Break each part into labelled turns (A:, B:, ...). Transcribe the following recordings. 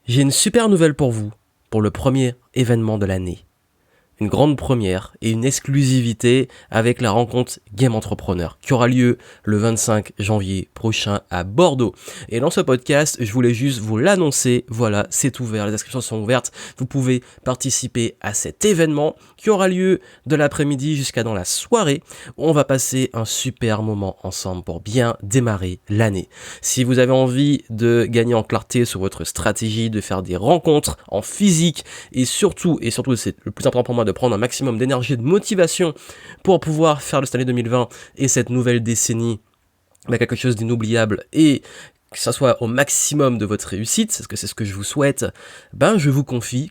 A: J'ai une super nouvelle pour vous, pour le premier événement de l'année. Une grande première et une exclusivité avec la rencontre Game Entrepreneur qui aura lieu le 25 janvier prochain à Bordeaux. Et dans ce podcast, je voulais juste vous l'annoncer. Voilà, c'est ouvert, les inscriptions sont ouvertes. Vous pouvez participer à cet événement qui aura lieu de l'après-midi jusqu'à dans la soirée. On va passer un super moment ensemble pour bien démarrer l'année. Si vous avez envie de gagner en clarté sur votre stratégie, de faire des rencontres en physique et surtout c'est le plus important pour moi, de prendre un maximum d'énergie et de motivation pour pouvoir faire de cette année 2020 et cette nouvelle décennie quelque chose d'inoubliable et que ça soit au maximum de votre réussite, parce que c'est ce que je vous souhaite, je vous convie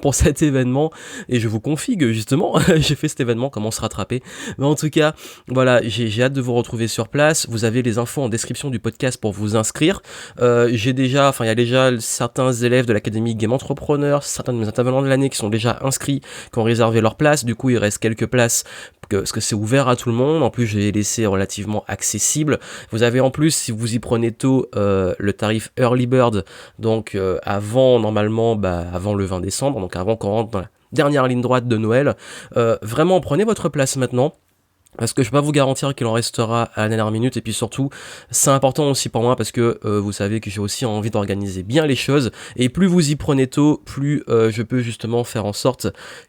A: pour cet événement, et je vous confie que justement, j'ai fait cet événement, comment se rattraper. Mais en tout cas, voilà, j'ai hâte de vous retrouver sur place. Vous avez les infos en description du podcast pour vous inscrire. Il y a déjà certains élèves de l'Académie Game Entrepreneur, certains de mes intervenants de l'année qui sont déjà inscrits, qui ont réservé leur place. Du coup, il reste quelques places parce que c'est ouvert à tout le monde. En plus, j'ai laissé relativement accessible. Vous avez en plus, si vous y prenez tôt, le tarif Early Bird, donc avant le 20 décembre, donc avant qu'on rentre dans la dernière ligne droite de Noël. Vraiment, prenez votre place maintenant. Parce que je peux pas vous garantir qu'il en restera à la dernière minute, et puis surtout c'est important aussi pour moi parce que vous savez que j'ai aussi envie d'organiser bien les choses, et plus vous y prenez tôt, plus je peux justement faire en sorte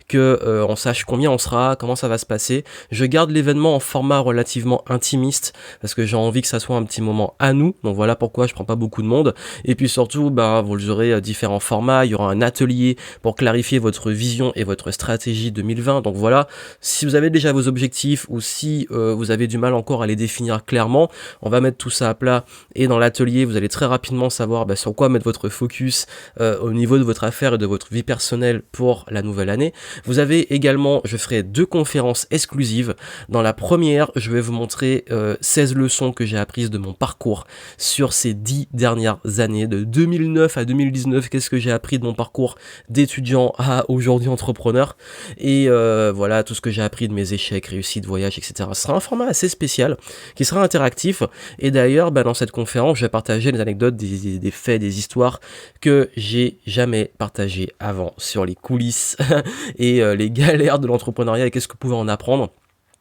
A: que on sache combien on sera, comment ça va se passer. Je garde l'événement en format relativement intimiste parce que j'ai envie que ça soit un petit moment à nous, donc voilà pourquoi je prends pas beaucoup de monde. Et puis surtout vous aurez différents formats, il y aura un atelier pour clarifier votre vision et votre stratégie 2020, donc voilà, si vous avez déjà vos objectifs ou si vous avez du mal encore à les définir clairement, on va mettre tout ça à plat, et dans l'atelier vous allez très rapidement savoir sur quoi mettre votre focus au niveau de votre affaire et de votre vie personnelle pour la nouvelle année. Vous avez également, je ferai 2 conférences exclusives. Dans la première, je vais vous montrer 16 leçons que j'ai apprises de mon parcours sur ces 10 dernières années, de 2009 à 2019, qu'est-ce que j'ai appris de mon parcours d'étudiant à aujourd'hui entrepreneur, et voilà, tout ce que j'ai appris de mes échecs, réussites, voyages, etc. Ce sera un format assez spécial, qui sera interactif, et d'ailleurs, dans cette conférence, je vais partager des anecdotes, des faits, des histoires que j'ai jamais partagées avant sur les coulisses et les galères de l'entrepreneuriat et qu'est-ce que vous pouvez en apprendre.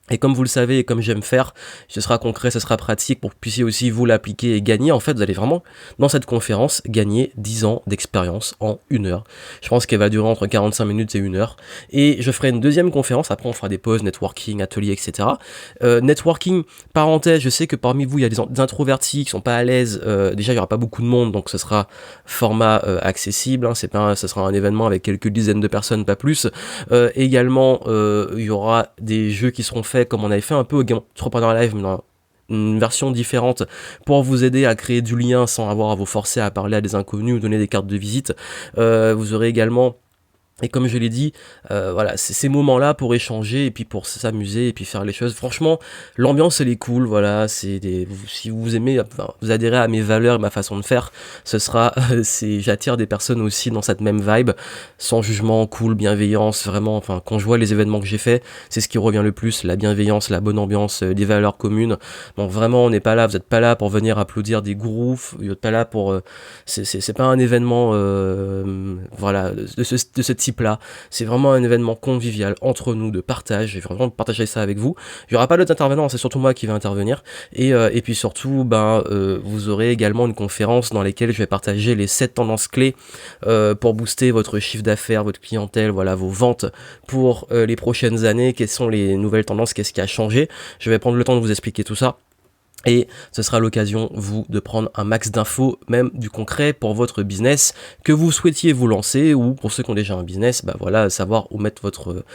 A: Et comme vous le savez et comme j'aime faire, ce sera concret, ce sera pratique pour que vous puissiez aussi vous l'appliquer et gagner. En fait, vous allez vraiment, dans cette conférence, gagner 10 ans d'expérience en 1 heure. Je pense qu'elle va durer entre 45 minutes et 1 heure. Et je ferai une deuxième conférence, après on fera des pauses, networking, ateliers, etc. Networking, parenthèse, je sais que parmi vous, il y a des introvertis qui sont pas à l'aise. Déjà, il y aura pas beaucoup de monde, donc ce sera format accessible. Ce sera un événement avec quelques dizaines de personnes, pas plus. Également, il y aura des jeux qui seront faits comme on avait fait un peu au Game Entrepreneur Live, mais dans une version différente pour vous aider à créer du lien sans avoir à vous forcer à parler à des inconnus ou donner des cartes de visite. Vous aurez également, et comme je l'ai dit, c'est ces moments-là pour échanger et puis pour s'amuser et puis faire les choses. Franchement, l'ambiance elle est cool, voilà. Si vous aimez, vous adhérez à mes valeurs et ma façon de faire, ce sera, j'attire des personnes aussi dans cette même vibe, sans jugement, cool, bienveillance, vraiment. Quand je vois les événements que j'ai fait, c'est ce qui revient le plus, la bienveillance, la bonne ambiance, des valeurs communes. Donc vraiment, on n'est pas là, vous n'êtes pas là pour venir applaudir des gourous, vous n'êtes pas là pour, c'est pas un événement, de ce type-là. C'est vraiment un événement convivial entre nous, de partage. Je vais vraiment partager ça avec vous. Il n'y aura pas d'autres intervenants, c'est surtout moi qui vais intervenir. Et puis surtout, vous aurez également une conférence dans laquelle je vais partager les 7 tendances clés pour booster votre chiffre d'affaires, votre clientèle, voilà, vos ventes pour les prochaines années. Quelles sont les nouvelles tendances, qu'est-ce qui a changé. Je vais prendre le temps de vous expliquer tout ça. Et ce sera l'occasion, vous, de prendre un max d'infos, même du concret pour votre business, que vous souhaitiez vous lancer, ou pour ceux qui ont déjà un business, savoir où mettre votre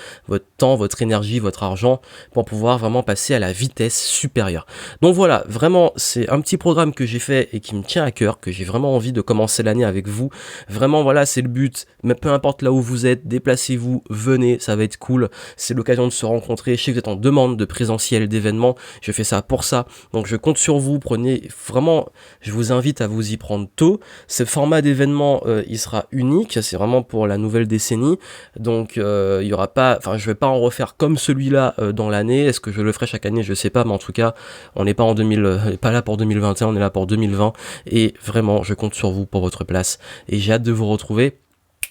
A: temps, votre énergie, votre argent, pour pouvoir vraiment passer à la vitesse supérieure. Donc voilà, vraiment, c'est un petit programme que j'ai fait et qui me tient à cœur, que j'ai vraiment envie de commencer l'année avec vous. Vraiment, voilà, c'est le but, mais peu importe là où vous êtes, déplacez-vous, venez, ça va être cool, c'est l'occasion de se rencontrer. Je sais que vous êtes en demande de présentiel, d'événements, je fais ça pour ça, donc je compte sur vous, prenez vraiment, je vous invite à vous y prendre tôt. Ce format d'événement, il sera unique, c'est vraiment pour la nouvelle décennie, donc il y aura pas, enfin je vais pas en refaire comme celui-là dans l'année. Est-ce que je le ferai chaque année, je sais pas, mais en tout cas, on n'est pas pas là pour 2021, on est là pour 2020, et vraiment, je compte sur vous pour votre place, et j'ai hâte de vous retrouver.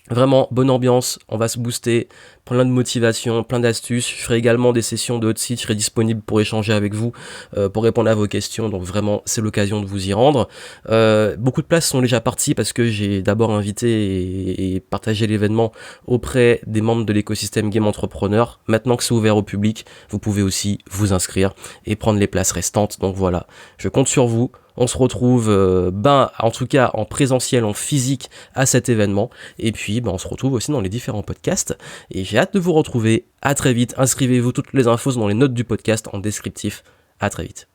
A: Vraiment, bonne ambiance, on va se booster, plein de motivation, plein d'astuces. Je ferai également des sessions de hot seat, je serai disponible pour échanger avec vous, pour répondre à vos questions. Donc vraiment, c'est l'occasion de vous y rendre. Beaucoup de places sont déjà parties parce que j'ai d'abord invité et partagé l'événement auprès des membres de l'écosystème Game Entrepreneur. Maintenant que c'est ouvert au public, vous pouvez aussi vous inscrire et prendre les places restantes. Donc voilà, je compte sur vous. On se retrouve, en tout cas en présentiel, en physique à cet événement. Et puis, on se retrouve aussi dans les différents podcasts. Et j'ai hâte de vous retrouver. À très vite. Inscrivez-vous, toutes les infos sont dans les notes du podcast en descriptif. À très vite.